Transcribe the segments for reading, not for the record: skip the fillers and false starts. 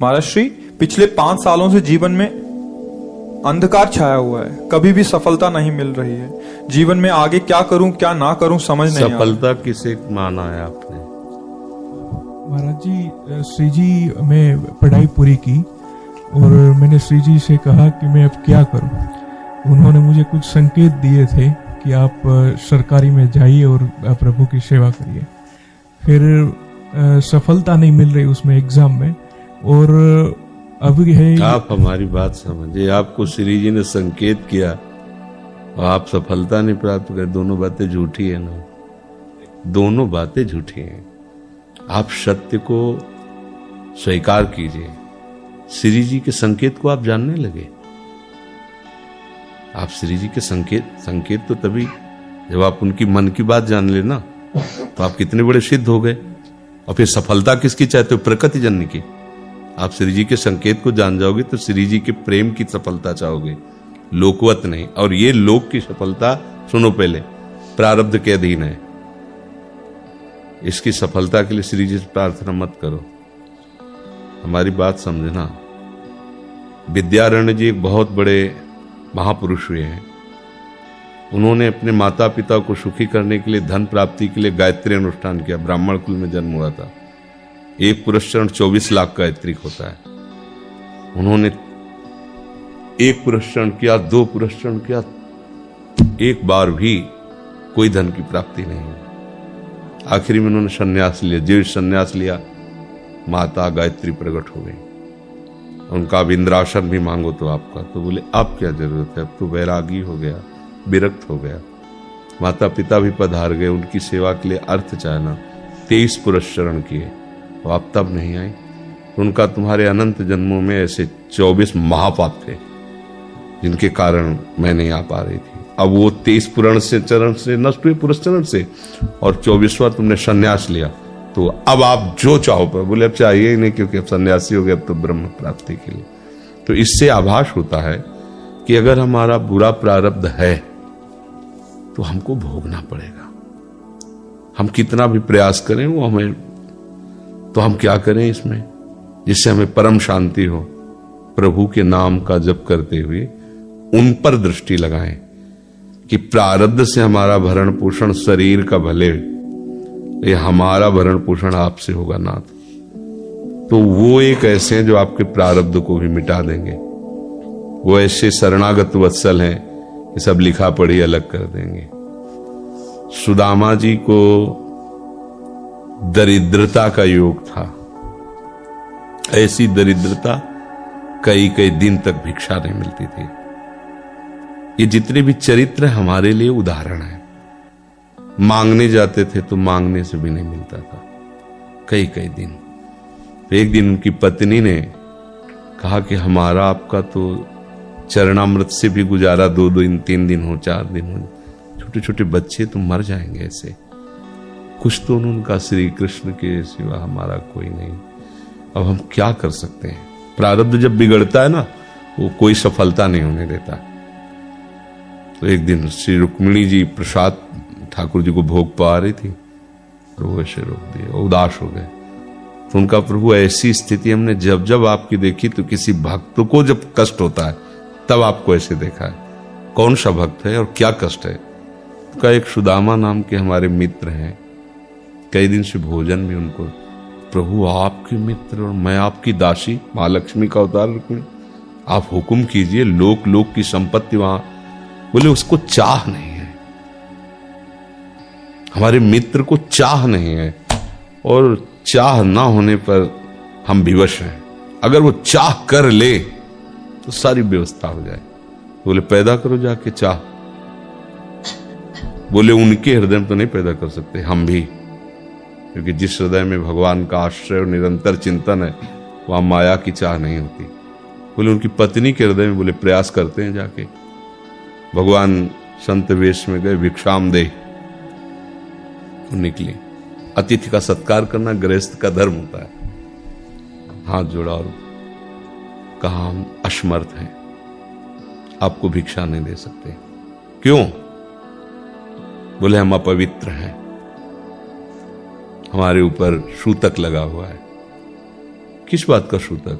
महाराज श्री, पिछले 5 सालों से जीवन में अंधकार छाया हुआ है, कभी भी सफलता नहीं मिल रही है। जीवन में आगे क्या करूं क्या ना करूं समझ नहीं आ रहा। सफलता किसे माना है आपने? महाराज जी, श्री जी मैं पढ़ाई पूरी की और मैंने श्री जी से कहा कि मैं अब क्या करूं। उन्होंने मुझे कुछ संकेत दिए थे कि आप सरकारी में जाइए और प्रभु की सेवा करिए। फिर सफलता नहीं मिल रही उसमें एग्जाम में, और अभी है। आप हमारी बात समझिए, आपको श्री जी ने संकेत किया और आप सफलता नहीं प्राप्त कर, दोनों बातें झूठी है ना, दोनों बातें झूठी हैं। आप सत्य को स्वीकार कीजिए। श्री जी के संकेत को आप जानने लगे। आप श्री जी के संकेत तो तभी जब आप उनकी मन की बात जान लेना, तो आप कितने बड़े सिद्ध हो गए। और फिर सफलता किसकी चाहते हो? प्रकृति जन्य की। आप श्री जी के संकेत को जान जाओगे तो श्री जी के प्रेम की सफलता चाहोगे, लोकवत नहीं। और ये लोक की सफलता, सुनो पहले, प्रारब्ध के अधीन है। इसकी सफलता के लिए श्री जी से प्रार्थना मत करो। हमारी बात समझना। विद्यारण्य जी एक बहुत बड़े महापुरुष हुए हैं। उन्होंने अपने माता पिता को सुखी करने के लिए, धन प्राप्ति के लिए गायत्री अनुष्ठान किया। ब्राह्मण कुल में जन्म हुआ था। एक पुरस्चरण 24 लाख गायत्री होता है। उन्होंने एक पुरस्चरण किया, 2 पुरस्चरण किया, एक बार भी कोई धन की प्राप्ति नहीं हुई। आखिरी में उन्होंने संन्यास लिया। जीव संन्यास लिया, माता गायत्री प्रकट हो गई। उनका अब इंद्रासन भी मांगो तो आपका, तो बोले अब क्या जरूरत है, अब तो वैरागी हो गया, विरक्त हो गया। माता पिता भी पधार गए, उनकी सेवा के लिए अर्थ चाहना। 23 पुरस्चरण किए, तो आप तब नहीं आए। उनका तुम्हारे अनंत जन्मों में ऐसे 24 महापाप थे जिनके कारण मैं नहीं आ पा रही थी। अब वो 23 पुरण से चरण से नष्ट हुए, पुरस्चरण से, और 24वां तुमने संन्यास लिया। तो अब आप जो चाहो पर, बोले अब चाहिए ही नहीं, क्योंकि अब सन्यासी हो गए, अब तो ब्रह्म प्राप्ति के लिए। तो इससे आभास होता है कि अगर हमारा बुरा प्रारब्ध है तो हमको भोगना पड़ेगा। हम कितना भी प्रयास करें वो हमें, तो हम क्या करें इसमें जिससे हमें परम शांति हो? प्रभु के नाम का जप करते हुए उन पर दृष्टि लगाएं कि प्रारब्ध से हमारा भरण पोषण शरीर का भले, ये हमारा भरण पोषण आपसे होगा नाथ। तो वो एक ऐसे हैं जो आपके प्रारब्ध को भी मिटा देंगे। वो ऐसे शरणागत वत्सल हैं कि सब लिखा पढ़ी अलग कर देंगे। सुदामा जी को दरिद्रता का योग था। ऐसी दरिद्रता, कई कई दिन तक भिक्षा नहीं मिलती थी। ये जितने भी चरित्र हमारे लिए उदाहरण है। मांगने जाते थे तो मांगने से भी नहीं मिलता था, कई कई दिन। एक दिन उनकी पत्नी ने कहा कि हमारा आपका तो चरणामृत से भी गुजारा 2 दिन 3 दिन हो, 4 दिन हो, छोटे छोटे बच्चे तो मर जाएंगे ऐसे। कुछ तो उनका श्री कृष्ण के सिवा हमारा कोई नहीं। अब हम क्या कर सकते हैं? प्रारब्ध जब बिगड़ता है ना, वो कोई सफलता नहीं होने देता। तो एक दिन श्री रुक्मिणी जी प्रसाद ठाकुर जी को भोग पा रही थी, प्रभु ऐसे रोक दिए, उदास हो गए। तो उनका प्रभु ऐसी स्थिति हमने जब जब आपकी देखी, तो किसी भक्त को जब कष्ट होता है तब आपको ऐसे देखा है। कौन सा भक्त है और क्या कष्ट है? उनका एक सुदामा नाम के हमारे मित्र हैं, कई दिन से भोजन भी उनको, प्रभु आपके मित्र और मैं आपकी दासी, महालक्ष्मी का अवतार रुक्मिणी, आप हुक्म कीजिए, लोक लोक की संपत्ति वहां। बोले उसको चाह नहीं है, हमारे मित्र को चाह नहीं है, और चाह ना होने पर हम विवश हैं। अगर वो चाह कर ले तो सारी व्यवस्था हो जाए। बोले पैदा करो जाके चाह। बोले उनके हृदय में तो नहीं पैदा कर सकते, हम भी, क्योंकि जिस हृदय में भगवान का आश्रय और निरंतर चिंतन है, वहां माया की चाह नहीं होती। बोले उनकी पत्नी के हृदय में, बोले प्रयास करते हैं जाके। भगवान संत वेश में गए, भिक्षाम दे, निकली। अतिथि का सत्कार करना गृहस्थ का धर्म होता है। हाथ जोड़ा और कहा हम असमर्थ हैं, आपको भिक्षा नहीं दे सकते। क्यों? बोले हम अपवित्र हैं, हमारे ऊपर सूतक लगा हुआ है। किस बात का सूतक?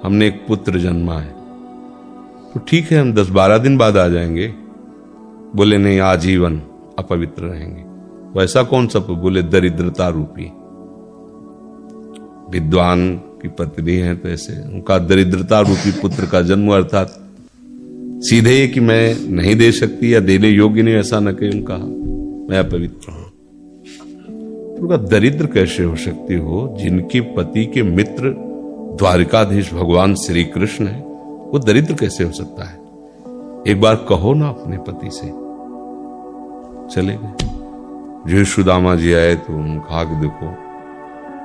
हमने एक पुत्र जन्मा है, तो ठीक है हम 10-12 दिन बाद आ जाएंगे। बोले नहीं, आजीवन अपवित्र रहेंगे। वैसा कौन सा? बोले दरिद्रता रूपी। विद्वान की पत्नी है तो ऐसे उनका दरिद्रता रूपी पुत्र का जन्म, अर्थात सीधे कि मैं नहीं दे सकती या देने योग्य नहीं, ऐसा न कहे। उनका मैं अपवित्र हूं। उनका दरिद्र कैसे हो सकती हो? जिनके पति के मित्र द्वारिकाधीश भगवान श्री कृष्ण है, वो दरिद्र कैसे हो सकता है? एक बार कहो ना अपने पति से। चले गए। जो सुदामा जी आए तो उन्होंने कहा कि देखो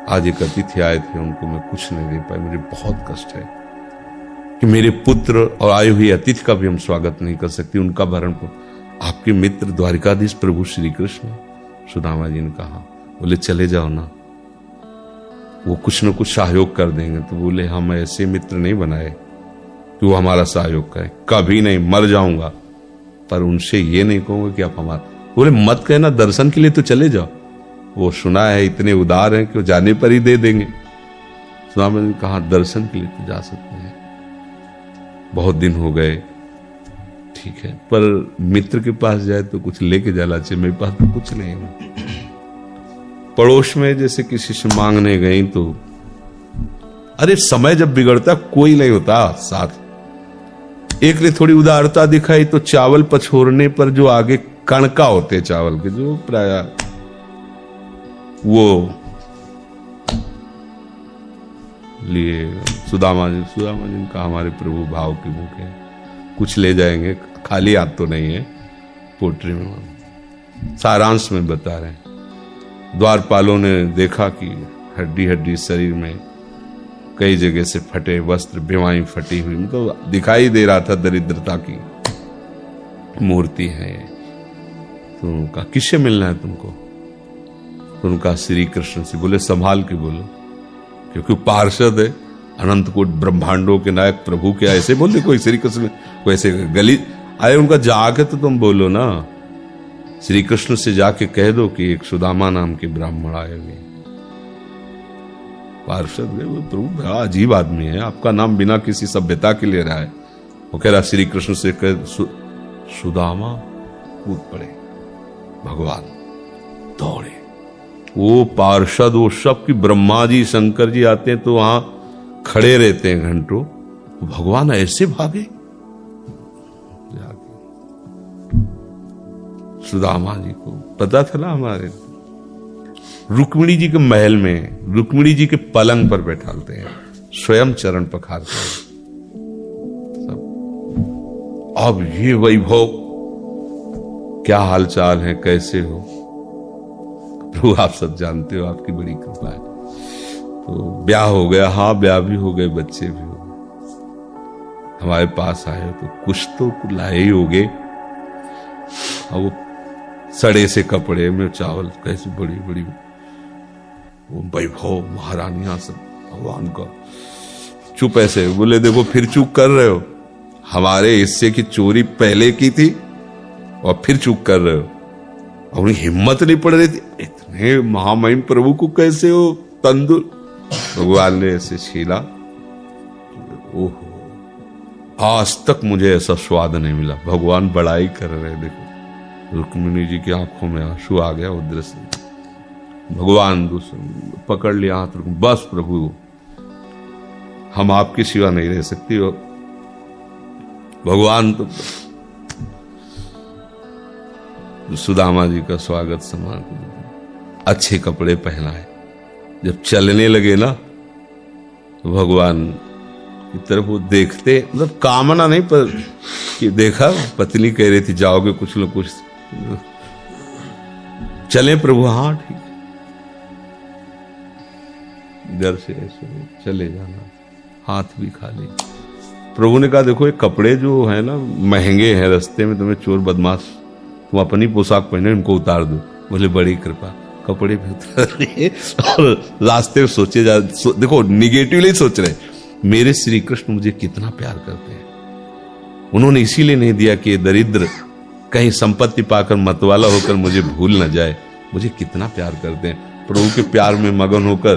आज एक अतिथि आए थे, उनको मैं कुछ नहीं दे पाए, मुझे बहुत कष्ट है कि मेरे पुत्र और आए हुए अतिथि का भी हम स्वागत नहीं कर सकते, उनका भरण को आपके मित्र द्वारिकाधीश प्रभु श्री कृष्ण। सुदामा जी ने कहा, बोले चले जाओ ना, वो कुछ न कुछ सहयोग कर देंगे। तो बोले हम ऐसे मित्र नहीं बनाए कि वो हमारा सहयोग करे, कभी नहीं, मर जाऊंगा, पर उनसे ये नहीं कहूंगा कि आप हमारा। बोले मत कहना, दर्शन के लिए तो चले जाओ, वो सुना है इतने उदार हैं कि वो जाने पर ही दे देंगे। सुदामा ने कहा दर्शन के लिए तो जा सकते हैं, बहुत दिन हो गए, ठीक है, पर मित्र के पास जाए तो कुछ लेके जाना चाहिए, मेरे पास तो कुछ नहीं है। पड़ोस में जैसे किसी से मांगने गई तो अरे समय जब बिगड़ता कोई नहीं होता साथ। एक ने थोड़ी उदारता दिखाई तो चावल पछोरने पर जो आगे कणका होते चावल के, जो प्राय वो लिए सुदामा जी ने कहा हमारे प्रभु भाव के भूखे हैं, कुछ ले जाएंगे, खाली हाथ तो नहीं है। पोट्री में सारांश में बता रहे हैं, द्वारपालों ने देखा कि हड्डी हड्डी शरीर में कई जगह से फटे वस्त्र, बेवाई फटी हुई, तो दिखाई दे रहा था दरिद्रता की मूर्ति है। तो उनका किससे मिलना है तुमको? तो उनका श्री कृष्ण से। बोले संभाल के बोलो, क्योंकि पार्षद है, अनंत कोट ब्रह्मांडों के नायक प्रभु के ऐसे बोलते कोई श्री कृष्ण को ऐसे गली आए, उनका जाके तो तुम बोलो ना, श्री कृष्ण से जाके कह दो कि एक सुदामा नाम के ब्राह्मण आए हुए। पार्षद है वो, प्रभु बड़ा अजीब आदमी है, आपका नाम बिना किसी सभ्यता के ले रहा है। वो कह रहा श्री कृष्ण से कह सुदामा, कूद पड़े, भगवान दौड़े। वो पार्षद, वो सब की ब्रह्मा जी शंकर जी आते हैं तो वहां खड़े रहते हैं घंटों, भगवान ऐसे भागे सुदामा जी को पता था ना, हमारे रुक्मिणी जी के महल में रुक्मिणी जी के पलंग पर बैठाते हैं, स्वयं चरण पखारते हैं सब। अब ये वैभव, क्या हालचाल है, कैसे हो प्रभु? आप सब जानते हो, आपकी बड़ी कृपा है। तो ब्याह हो गया? हाँ ब्याह भी हो गए, बच्चे भी हो गए। हमारे पास आए हो तो कुछ तो लाए ही होगे। और वो सड़े से कपड़े में चावल, कैसी बड़ी बड़ी वो वैभव, महारानियां सब भगवान का। चुप ऐसे बोले, देखो फिर चूक कर रहे हो, हमारे हिस्से की चोरी पहले की थी और फिर चूक कर रहे हो। और उन्हें हिम्मत नहीं पड़ रही थी, इतने महामहिम प्रभु को कैसे हो तंदुर। भगवान ने ऐसे छीला, ओहो आज तक मुझे ऐसा स्वाद नहीं मिला। भगवान बड़ाई कर रहे, देखो रुक्मिणी जी की आंखों में आंसू आ गया वो दृश्य। भगवान पकड़ लिया हाथ, बस प्रभु हम आपके सिवा नहीं रह सकती हो। भगवान तो सुदामा जी का स्वागत सम्मान, अच्छे कपड़े पहनाए। जब चलने लगे ना तो भगवान की तरफ वो देखते, मतलब कामना नहीं, पर कि देखा पत्नी कह रही थी जाओगे कुछ न कुछ, चले प्रभु? हाँ ठीक, इधर से ऐसे चले जाना, हाथ भी खाली। प्रभु ने कहा देखो ये कपड़े जो है ना महंगे हैं, रास्ते में तुम्हें चोर बदमाश, तुम अपनी पोशाक पहने इनको उतार दो। बोले बड़ी कृपा, कपड़े भी उतार लिए और रास्ते में सोचे देखो निगेटिवली सोच रहे, मेरे श्री कृष्ण मुझे कितना प्यार करते हैं। उन्होंने इसीलिए नहीं दिया कि दरिद्र कहीं संपत्ति पाकर मतवाला होकर मुझे भूल न जाए, मुझे कितना प्यार करते हैं। प्रभु के प्यार में मगन होकर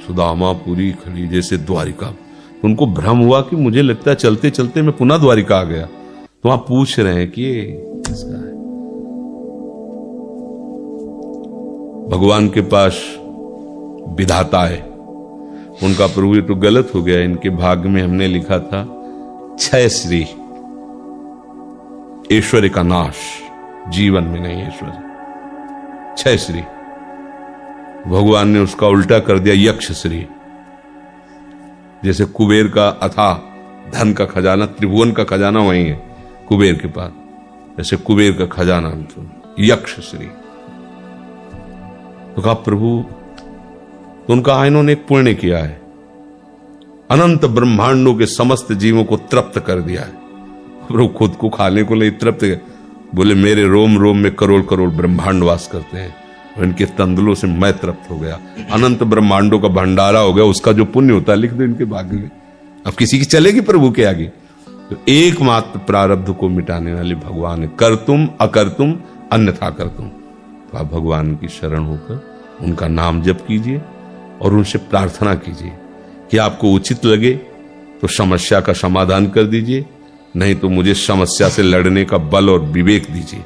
सुदामा पूरी खड़ी जैसे द्वारिका। तो उनको भ्रम हुआ कि मुझे लगता है चलते चलते मैं पुनः द्वारिका आ गया। तो आप पूछ रहे हैं कि ये किसका है? भगवान के पास विधाता है, उनका प्रभु ये तो गलत हो गया, इनके भाग्य में हमने लिखा था क्षय श्री, ऐश्वर्य का नाश, जीवन में नहीं ऐश्वर्य, क्षय श्री। भगवान ने उसका उल्टा कर दिया यक्ष श्री। जैसे कुबेर का अथाह धन का खजाना, त्रिभुवन का खजाना वही है कुबेर के पास, जैसे कुबेर का खजाना यक्ष श्री। तो कहा प्रभु, तो उनका इन्होंने एक पुण्य किया है, अनंत ब्रह्मांडों के समस्त जीवों को तृप्त कर दिया है। प्रभु खुद को खाने को नहीं तृप्त, बोले मेरे रोम रोम में करोड़ करोड़ ब्रह्मांड वास करते हैं, और इनके तंदुलों से मैं तृप्त हो गया, अनंत ब्रह्मांडों का भंडारा हो गया। उसका जो पुण्य होता है लिख दो इनके भाग्य में। अब किसी की चलेगी प्रभु के आगे? तो एकमात्र प्रारब्ध को मिटाने वाले भगवान है, कर तुम अकर तुम अन्यथा कर तुम। तो आप भगवान की शरण होकर उनका नाम जप कीजिए और उनसे प्रार्थना कीजिए कि आपको उचित लगे तो समस्या का समाधान कर दीजिए, नहीं तो मुझे समस्या से लड़ने का बल और विवेक दीजिए।